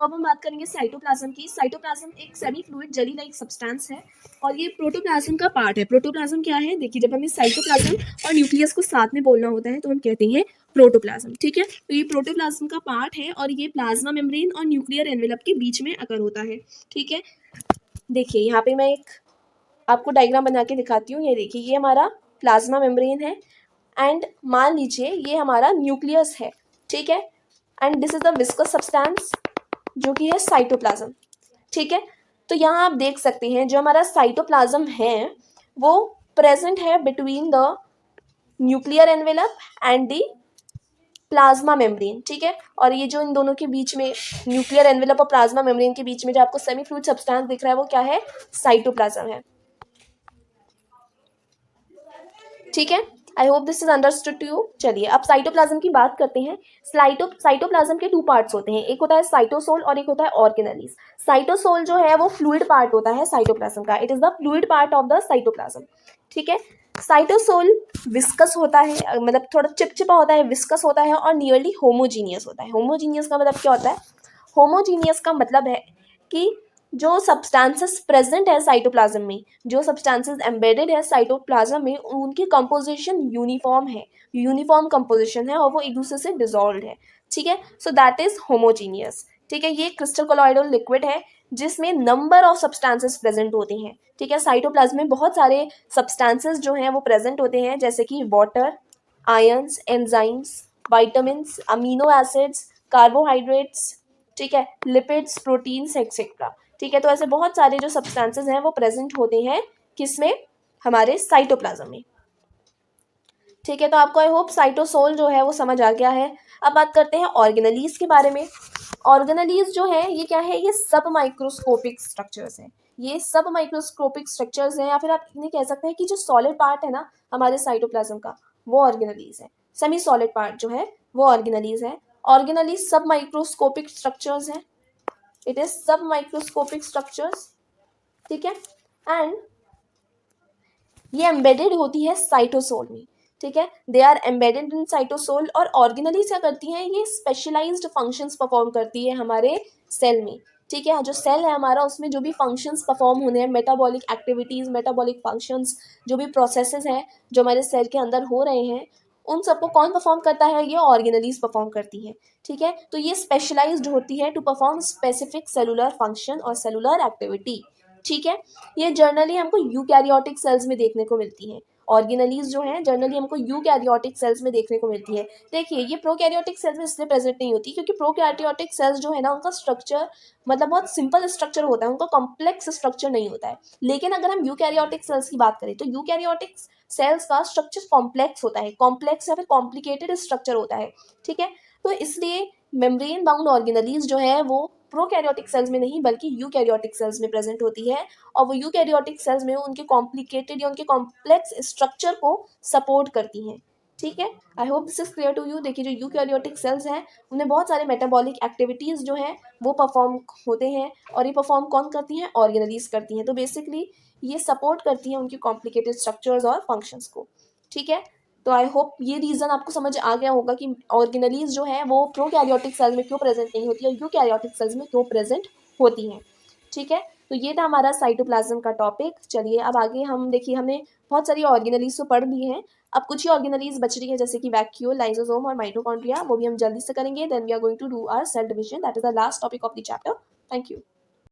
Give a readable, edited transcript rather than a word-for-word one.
अब हम बात करेंगे साइटोप्लाज्म की। साइटोप्लाज्म एक semi fluid jelly like substance है और ये प्रोटोप्लाज्म का पार्ट है। प्रोटोप्लाज्म क्या है? देखिए, जब हमें साइटोप्लाज्म और न्यूक्लियस को साथ में बोलना होता है तो हम कहते हैं प्रोटोप्लाज्म। ठीक है, तो ये प्रोटोप्लाज्म का पार्ट है और ये प्लाज्मा मेम्ब्रेन और न्यूक्लियर एनवेलप के बीच में अकर होता है। ठीक है, देखिए यहाँ पे मैं एक आपको डायग्राम बना के दिखाती हूँ। ये देखिए, ये हमारा प्लाज्मा मेम्ब्रेन है एंड मान लीजिए ये हमारा न्यूक्लियस है। ठीक है, and this is the viscous substance जो कि है साइटोप्लाज्म। ठीक है, तो यहाँ आप देख सकते हैं जो हमारा साइटोप्लाज्म है वो प्रेजेंट है between the nuclear envelope and the plasma membrane. ठीक है, और ये जो इन दोनों के बीच में न्यूक्लियर एनवेलप और प्लाज्मा मेम्ब्रेन के बीच में जो आपको सेमी फ्लूइड सब्सटेंस दिख रहा है वो क्या है? साइटोप्लाज्म है। ठीक है, I hope this is understood to you. चलिए अब साइटोप्लाज्म की बात करते हैं। साइटोप्लाज्म के टू पार्ट्स होते हैं, एक होता है साइटोसोल और एक होता है ऑर्गेनेलिस। साइटोसोल जो है वो फ्लूइड पार्ट होता है साइटोप्लाज्म का, it is the fluid part of the cytoplasm. ठीक है, साइटोसोल विस्कस होता है, मतलब थोड़ा चिपचिपा होता है, विस्कस होता है और नियरली होमोजीनियस होता है। होमोजीनियस का मतलब क्या होता है? होमोजीनियस का मतलब है कि जो सब्सटेंसेस प्रेजेंट है साइटोप्लाज्म में, जो सब्सटेंसेस एम्बेडेड है साइटोप्लाज्म में, उनकी कंपोजिशन यूनिफॉर्म है, यूनिफॉर्म कंपोजिशन है और वो एक दूसरे से डिसॉल्व है। ठीक है, सो दैट इज होमोजीनियस। ठीक है, ये क्रिस्टल कोलॉइडल लिक्विड है जिसमें नंबर ऑफ सब्सटेंसेस प्रेजेंट होते हैं। ठीक है, साइटोप्लाज्म में बहुत सारे सब्सटेंसेस जो हैं वो प्रेजेंट होते हैं, जैसे कि water, ions, enzymes, vitamins, amino acids, carbohydrates, ठीक है, लिपिड्स, प्रोटीन्स एक्सेट्रा। ठीक है, तो ऐसे बहुत सारे जो सब्सटेंसेस हैं वो प्रेजेंट होते हैं किसमें? हमारे साइटोप्लाज्म में। ठीक है, तो आपको आई होप साइटोसोल जो है वो समझ आ गया है। अब बात करते हैं ऑर्गेनेलीज के बारे में। ऑर्गेनेलीज जो है ये क्या है? ये सब माइक्रोस्कोपिक स्ट्रक्चर्स हैं। ये सब माइक्रोस्कोपिक स्ट्रक्चर्स हैं, या फिर आप इन्हें कह सकते हैं कि जो सॉलिड पार्ट है ना हमारे साइटोप्लाज्म का, वो ऑर्गेनेलीज है। सेमी सॉलिड पार्ट जो है वो ऑर्गेनेलीज है। ऑर्गेनेलीज सब माइक्रोस्कोपिक स्ट्रक्चर्स हैं, इट इज सब माइक्रोस्कोपिक स्ट्रक्चर्स। ठीक है, एंड ये एम्बेडेड होती है साइटोसोल में। ठीक है, they are embedded in cytosol. और ऑर्गेनेलीज क्या करती हैं? ये स्पेशलाइज्ड फंक्शंस परफॉर्म करती है हमारे सेल में। ठीक है, जो सेल है हमारा उसमें जो भी फंक्शंस परफॉर्म होने हैं, मेटाबॉलिक एक्टिविटीज, मेटाबॉलिक फंक्शंस, जो भी प्रोसेसेस हैं जो हमारे सेल के अंदर हो रहे हैं, उन सबको कौन परफॉर्म करता है? ये ऑर्गेनेलीज परफॉर्म करती है। ठीक है, तो ये स्पेशलाइज्ड होती है to perform specific cellular function और सेलुलर एक्टिविटी। ठीक है, ये जर्नली हमको यूकैरियोटिक सेल्स में देखने को मिलती हैं। ऑर्गेनेलीज जो हैं जनरली हमको यूकैरियोटिक सेल्स में देखने को मिलती है। देखिए, ये प्रोकैरियोटिक सेल्स में इसलिए प्रेजेंट नहीं होती क्योंकि प्रोकैरियोटिक सेल्स जो है ना उनका स्ट्रक्चर मतलब बहुत सिंपल स्ट्रक्चर होता है, उनका कॉम्प्लेक्स स्ट्रक्चर नहीं होता है। लेकिन अगर हम यूकैरियोटिक सेल्स की बात करें तो यूकैरियोटिक सेल्स का स्ट्रक्चर कॉम्प्लेक्स होता है, कॉम्प्लेक्स या फिर कॉम्प्लिकेटेड स्ट्रक्चर होता है। ठीक है, तो इसलिए मेम्ब्रेन बाउंड ऑर्गेनेलीज जो है वो प्रोकैरियोटिक सेल्स में नहीं बल्कि यूकैरियोटिक सेल्स में प्रेजेंट होती है, और वो यूकैरियोटिक सेल्स में उनके कॉम्प्लिकेटेड या उनके कॉम्प्लेक्स स्ट्रक्चर को सपोर्ट करती हैं। ठीक है, I hope this is clear to you. देखिए, जो यूकैरियोटिक सेल्स हैं उन्हें बहुत सारे मेटाबॉलिक एक्टिविटीज़ जो हैं वो परफॉर्म होते हैं, और ये परफॉर्म कौन करती हैं? ऑर्गेनेलीज करती हैं। तो बेसिकली ये सपोर्ट करती हैं उनकी कॉम्प्लिकेटेड स्ट्रक्चर्स और फंक्शंस को। ठीक है, तो आई होप ये रीज़न आपको समझ आ गया होगा कि ऑर्गेनेलीज जो है वो प्रोकैरियोटिक सेल में क्यों प्रेजेंट नहीं होती है, यूकैरियोटिक सेल्स में क्यों प्रेजेंट होती हैं। ठीक है, तो ये था हमारा साइटोप्लाज्म का टॉपिक। चलिए अब आगे हम देखिए, हमने बहुत सारी ऑर्गेनेलीज तो पढ़ ली हैं, अब कुछ ही ऑर्गेनेलीज बच रही है जैसे कि वैक्यूल, लाइसोसोम और माइटोकॉन्ड्रिया, वो भी हम जल्दी से करेंगे। Then we are going to do our cell division, that is the last topic of the chapter. Thank you.